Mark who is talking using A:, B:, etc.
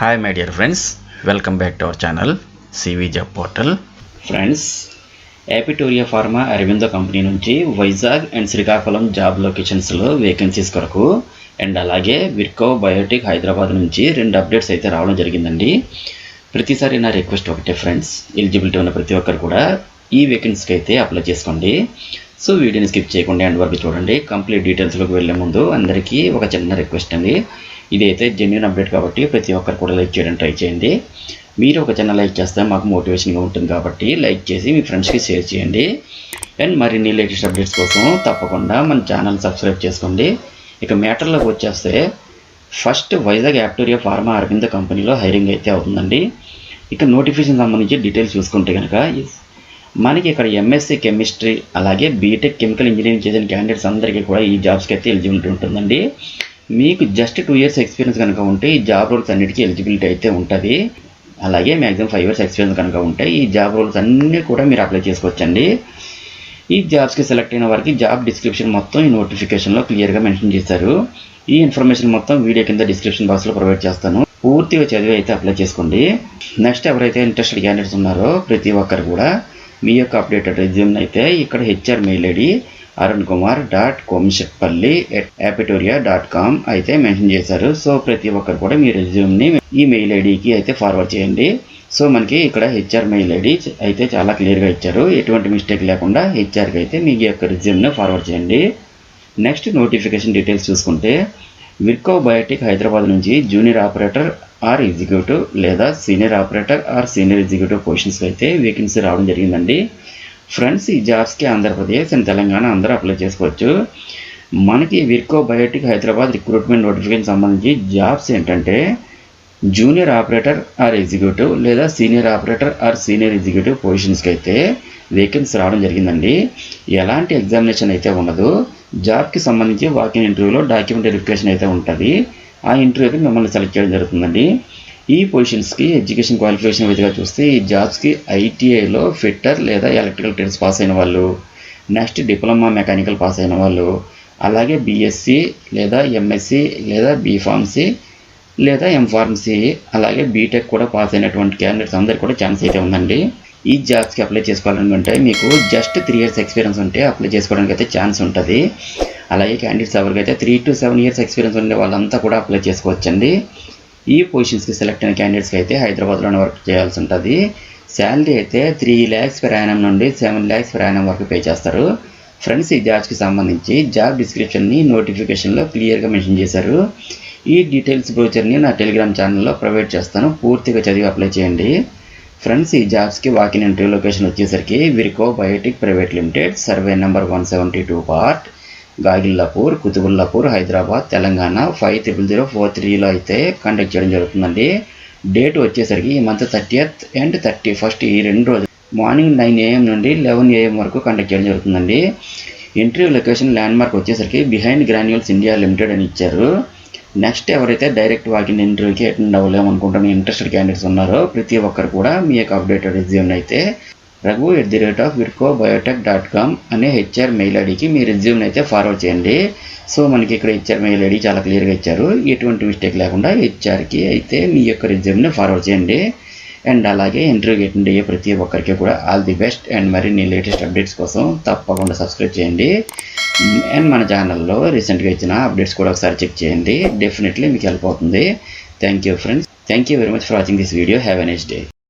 A: Hi my dear friends, welcome back to our channel CV job portal. Friends, Apitoria pharma Aurobindo company నుంచి Vizag and Srikakulam job లొకేషన్స్లో vacancies కొరకు and అలాగే Virchow biotech Hyderabad నుంచి 2 updates అయితే రావడం జరిగిందండి. ప్రతిసారి నా రిక్వెస్ట్ ఒకటే ఫ్రెండ్స్, ఎలిజిబిలిటీ ఉన్న ప్రతి ఒక్కరు కూడా ఈ వేకెన్సీకి అయితే అప్లై చేసుకోండి. సో వీడియోని స్కిప్ చేయకుండా ఎండ్ వరకు చూడండి. కంప్లీట్ డీటెయిల్స్లోకి వెళ్ళే ముందు అందరికీ ఒక చిన్న రిక్వెస్ట్ అండి. ఇదైతే జెన్యూన్ అప్డేట్ కాబట్టి ప్రతి ఒక్కరు కూడా లైక్ చేయడం ట్రై చేయండి. మీరు ఒక చిన్న లైక్ చేస్తే మాకు మోటివేషన్గా ఉంటుంది కాబట్టి లైక్ చేసి మీ ఫ్రెండ్స్కి షేర్ చేయండి. అండ్ మరిన్ని లేటెస్ట్ అప్డేట్స్ కోసం తప్పకుండా మన ఛానల్ సబ్స్క్రైబ్ చేసుకోండి. ఇక మ్యాటర్లోకి వచ్చేస్తే ఫస్ట్ వైజాగ్ యాపిటోరియా ఫార్మా అరవిందో కంపెనీలో హైరింగ్ అయితే అవుతుందండి. ఇక నోటిఫికేషన్ సంబంధించి డీటెయిల్స్ చూసుకుంటే కనుక మనకి ఇక్కడ ఎంఎస్సీ కెమిస్ట్రీ అలాగే బీటెక్ కెమికల్ ఇంజనీరింగ్ చేసిన క్యాండిడేట్స్ అందరికీ కూడా ఈ జాబ్స్కి అయితే ఎలిజిబిలిటీ ఉంటుందండి. మీకు జస్ట్ 2 years ఎక్స్పీరియన్స్ కనుక ఉంటే ఈ జాబ్ రోల్స్ అన్నిటికీ ఎలిజిబిలిటీ అయితే ఉంటుంది. అలాగే మ్యాక్సిమం 5 years ఎక్స్పీరియన్స్ కనుక ఉంటే ఈ జాబ్ రోల్స్ అన్నీ కూడా మీరు అప్లై చేసుకోవచ్చండి. ఈ జాబ్స్కి సెలెక్ట్ అయిన వారికి జాబ్ డిస్క్రిప్షన్ మొత్తం ఈ నోటిఫికేషన్లో క్లియర్గా మెన్షన్ చేశారు. ఈ ఇన్ఫర్మేషన్ మొత్తం వీడియో కింద డిస్క్రిప్షన్ బాక్స్లో ప్రొవైడ్ చేస్తాను. పూర్తిగా చదివి అయితే అప్లై చేసుకోండి. నెక్స్ట్ ఎవరైతే ఇంట్రెస్టెడ్ క్యాండిడేట్స్ ఉన్నారో ప్రతి ఒక్కరు కూడా మీ యొక్క అప్డేటెడ్ రెజ్యూమ్ అయితే ఇక్కడ హెచ్ఆర్ మెయిల్ ఐడి arunkumar.komishapalli@apitoria.com అయితే మెన్షన్ చేశారు. సో ప్రతి ఒక్కరు కూడా మీ రెజ్యూమ్ని ఈ మెయిల్ ఐడికి అయితే ఫార్వర్డ్ చేయండి. సో మనకి ఇక్కడ హెచ్ఆర్ మెయిల్ ఐడి అయితే చాలా క్లియర్గా ఇచ్చారు. ఎటువంటి మిస్టేక్ లేకుండా హెచ్ఆర్కి అయితే మీ యొక్క రెజ్యూమ్ని ఫార్వర్డ్ చేయండి. నెక్స్ట్ నోటిఫికేషన్ డీటెయిల్స్ చూసుకుంటే విర్కో బయోటెక్ హైదరాబాద్ నుంచి జూనియర్ ఆపరేటర్ ఆర్ ఎగ్జిక్యూటివ్ లేదా senior operator or senior executive పొజిషన్స్కి అయితే వేకెన్సీ రావడం జరిగిందండి. ఫ్రెండ్స్, ఈ జాబ్స్కి ఆంధ్రప్రదేశ్ అండ్ తెలంగాణ అందరూ అప్లై చేసుకోవచ్చు. మనకి Virchow biotech Hyderabad recruitment notification సంబంధించి జాబ్స్ ఏంటంటే జూనియర్ ఆపరేటర్ ఆర్ ఎగ్జిక్యూటివ్ లేదా senior operator or senior executive పొజిషన్స్కి అయితే వేకెన్సీ రావడం జరిగిందండి. ఎలాంటి ఎగ్జామినేషన్ అయితే ఉండదు. జాబ్కి సంబంధించి వాకింగ్ ఇంటర్వ్యూలో డాక్యుమెంట్ వెరిఫికేషన్ అయితే ఉంటుంది. ఆ ఇంటర్వ్యూకి మిమ్మల్ని సెలెక్ట్ చేయడం జరుగుతుందండి. ఈ పొజిషన్స్కి ఎడ్యుకేషన్ క్వాలిఫికేషన్ విధిగా చూస్తే ఈ జాబ్స్కి ఐటీఐలో ఫిట్టర్ లేదా ఎలక్ట్రికల్ ట్రేడ్స్ పాస్ అయిన వాళ్ళు, నెక్స్ట్ డిప్లొమా మెకానికల్ పాస్ అయిన వాళ్ళు, అలాగే బీఎస్సీ లేదా ఎంఎస్సీ లేదా బీఫార్మసీ లేదా ఎంఫార్మసీ అలాగే బీటెక్ కూడా పాస్ అయినటువంటి క్యాండిడేట్స్ అందరికీ కూడా ఛాన్స్ అయితే ఉందండి. ఈ జాబ్స్కి అప్లై చేసుకోవాలనుకుంటే మీకు జస్ట్ 3 years ఎక్స్పీరియన్స్ ఉంటే అప్లై చేసుకోవడానికి అయితే ఛాన్స్ ఉంటుంది. అలాగే క్యాండిడేట్స్ ఎవరికైతే 3 to 7 years ఎక్స్పీరియన్స్ ఉండే వాళ్ళంతా కూడా అప్లై చేసుకోవచ్చండి. ఈ పొజిషన్స్కి సెలెక్ట్ అయిన క్యాండిడేట్స్కి అయితే హైదరాబాద్లోనే వర్క్ చేయాల్సి ఉంటుంది. శాలరీ అయితే 3 lakhs per annum నుండి 7 lakhs per annum వరకు పే చేస్తారు. ఫ్రెండ్స్, ఈ జాబ్స్కి సంబంధించి జాబ్ డిస్క్రిప్షన్ని నోటిఫికేషన్లో క్లియర్గా మెన్షన్ చేశారు. ఈ డీటెయిల్స్ బ్రోచర్ని నా టెలిగ్రామ్ ఛానల్లో ప్రొవైడ్ చేస్తాను. పూర్తిగా చదివి అప్లై చేయండి. ఫ్రెండ్స్, ఈ జాబ్స్కి వాకిన్ ఇంటర్వ్యూ లొకేషన్ వచ్చేసరికి Virchow biotech private limited, survey number 172 part, Gagillapur, Quthbullapur, Hyderabad, Telangana 500043లో అయితే కండక్ట్ చేయడం జరుగుతుందండి. డేట్ వచ్చేసరికి ఈ మంత్ 30th and 31st ఈ 2 రోజులు మార్నింగ్ 9 AM నుండి 11 AM వరకు కండక్ట్ చేయడం జరుగుతుందండి. ఇంటర్వ్యూ లొకేషన్ ల్యాండ్మార్క్ వచ్చేసరికి బిహైండ్ గ్రాన్యూల్స్ ఇండియా లిమిటెడ్ అని ఇచ్చారు. నెక్స్ట్ ఎవరైతే డైరెక్ట్ వాకిన్ ఇంటర్వ్యూకి అటెండ్ అవ్వలేమనుకుంటున్న ఇంట్రెస్టెడ్ క్యాండిడేట్స్ ఉన్నారో ప్రతి ఒక్కరు కూడా మీ యొక్క అప్డేటెడ్ రెజ్యూమ్ అయితే raghu@vircobioTech.com అనే హెచ్ఆర్ మెయిల్ ఐడికి మీ రెజ్యూమ్ని అయితే ఫార్వర్డ్ చేయండి. సో మనకి ఇక్కడ హెచ్ఆర్ మెయిల్ ఐడి చాలా క్లియర్గా ఇచ్చారు. ఎటువంటి మిస్టేక్ లేకుండా హెచ్ఆర్కి అయితే మీ యొక్క రెజ్యూమ్ని ఫార్వర్డ్ చేయండి. అండ్ అలాగే ఇంటర్వ్యూకి అటెండ్ అయ్యే ప్రతి ఒక్కరికి కూడా ఆల్ ది బెస్ట్. అండ్ మరిన్ని లేటెస్ట్ అప్డేట్స్ కోసం తప్పకుండా సబ్స్క్రైబ్ చేయండి. అండ్ మన ఛానల్లో రీసెంట్గా ఇచ్చిన అప్డేట్స్ కూడా ఒకసారి చెక్ చేయండి. డెఫినెట్లీ మీకు హెల్ప్ అవుతుంది. Thank you friends. Thank you very much for watching this video. Have a nice day.